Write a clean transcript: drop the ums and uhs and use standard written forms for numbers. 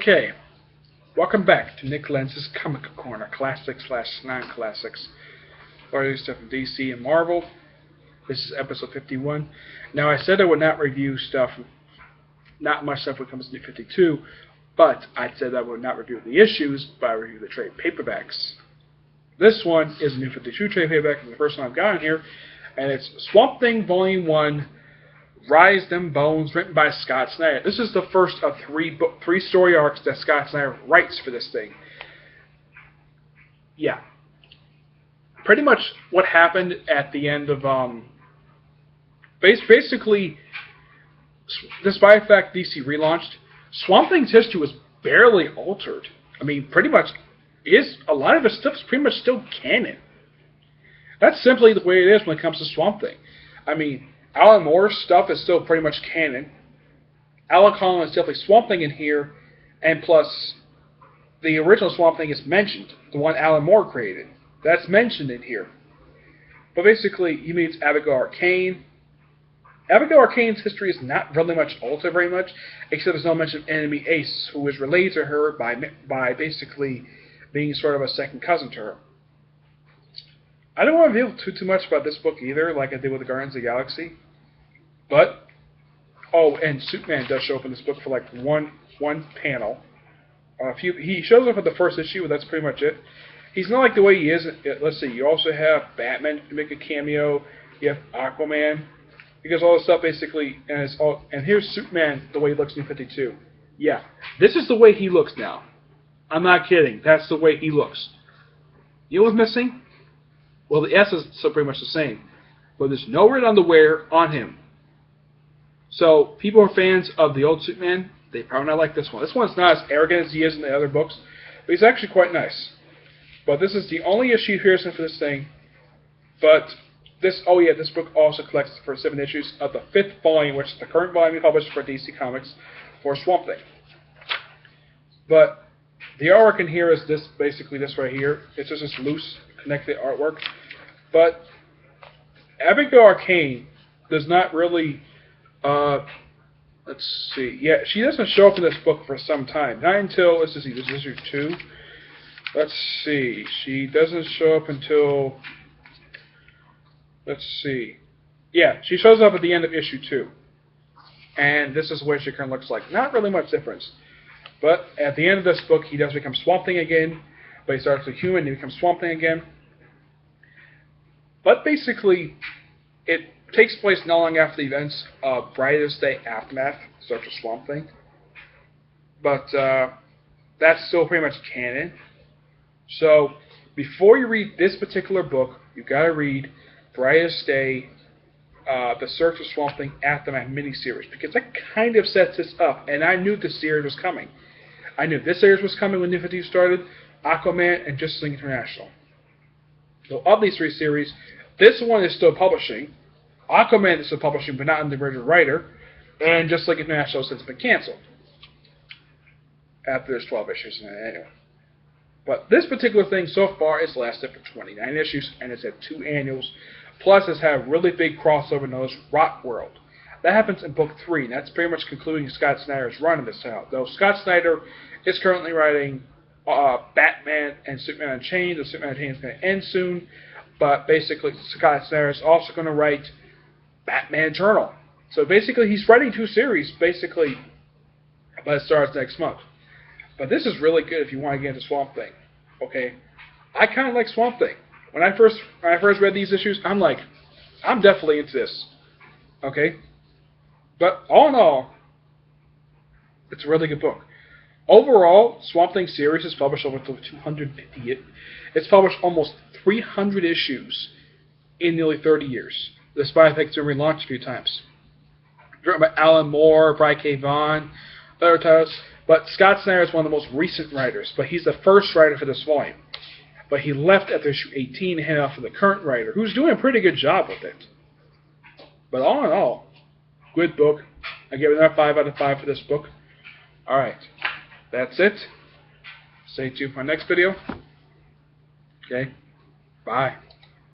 Okay, welcome back to Nick Lenz's Comic Corner, classics slash non-classics. Largely stuff from DC and Marvel. This is episode 51. Now, I said I would not review stuff, not much stuff when it comes to New 52, but I said I would not review the issues, but I review the trade paperbacks. This one is a New 52 trade paperback, it's the first one I've gotten here, and it's Swamp Thing Volume 1, Rise Them Bones, written by Scott Snyder. This is the first of three story arcs that Scott Snyder writes for this thing. Yeah. Pretty much what happened at the end of, basically, despite the fact DC relaunched, Swamp Thing's history was barely altered. I mean, pretty much, a lot of his stuff's pretty much still canon. That's simply the way it is when it comes to Swamp Thing. I mean, Alan Moore's stuff is still pretty much canon. Alan Collins is definitely Swamp Thing in here, and plus, the original Swamp Thing is mentioned, the one Alan Moore created. That's mentioned in here. But basically, he meets Abigail Arcane. Abigail Arcane's history is not really much altered very much, except there's no mention of Enemy Ace, who is related to her by basically being sort of a second cousin to her. I don't want to reveal too much about this book either, like I did with the Guardians of the Galaxy. But, oh, and Superman does show up in this book for like one panel. He shows up at the first issue, but that's pretty much it. He's not like the way he is. Let's see, you also have Batman make a cameo. You have Aquaman. Because all this stuff basically, and here's Superman the way he looks in New 52. Yeah, this is the way he looks now. I'm not kidding. That's the way he looks. You know what's missing? Well, the S is still pretty much the same, but there's no red underwear on him. So people who are fans of the old Superman, they probably not like this one. This one's not as arrogant as he is in the other books, but he's actually quite nice. But this is the only issue here for this thing. But this book also collects the first 7 issues of the 5th volume, which is the current volume we published for DC Comics for Swamp Thing. But the artwork in here is basically this right here. It's just this loose, connected artwork. But Abigail Arcane does not really, let's see, yeah, she doesn't show up in this book for some time. Not until, let's see, this is issue 2. Let's see, she doesn't show up until, let's see, yeah, she shows up at the end of issue 2. And this is what she kind of looks like. Not really much difference. But at the end of this book, he does become Swamp Thing again, but he starts a human and he becomes Swamp Thing again. But basically, it takes place not long after the events of Brightest Day Aftermath, such as Swamp Thing. But that's still pretty much canon. So, before you read this particular book, you've got to read Brightest Day, The Search for Swamp Thing Aftermath miniseries, because that kind of sets this up, and I knew this series was coming. I knew this series was coming when New 52 started, Aquaman, and Justice League International. So of these 3 series, this one is still publishing. Aquaman is still publishing, but not under the original writer. And Justice League International has since been canceled. After there's 12 issues in an annual. But this particular thing so far has lasted for 29 issues, and it's had 2 annuals. Plus, it's had a really big crossover known as Rock World. That happens in book 3, and that's pretty much concluding Scott Snyder's run of this title. Though Scott Snyder is currently writing Batman and Superman Unchained. The Superman Unchained is going to end soon, but basically Scott Snyder is also going to write Batman Eternal. So basically he's writing 2 series, basically, but it starts next month. But this is really good if you want to get into Swamp Thing. Okay, I kind of like Swamp Thing. When I first read these issues, I'm like, I'm definitely into this. Okay, but all in all, it's a really good book. Overall, Swamp Thing series is published over 250. It's published almost 300 issues in nearly 30 years, despite the fact it's been relaunched a few times. Written by Alan Moore, Brian K. Vaughan, other titles. But Scott Snyder is one of the most recent writers, but he's the first writer for this volume. But he left after issue 18 and handed off to the current writer, who's doing a pretty good job with it. But all in all, good book. I give it another 5 out of 5 for this book. Alright. That's it. Stay tuned for my next video. Okay. Bye.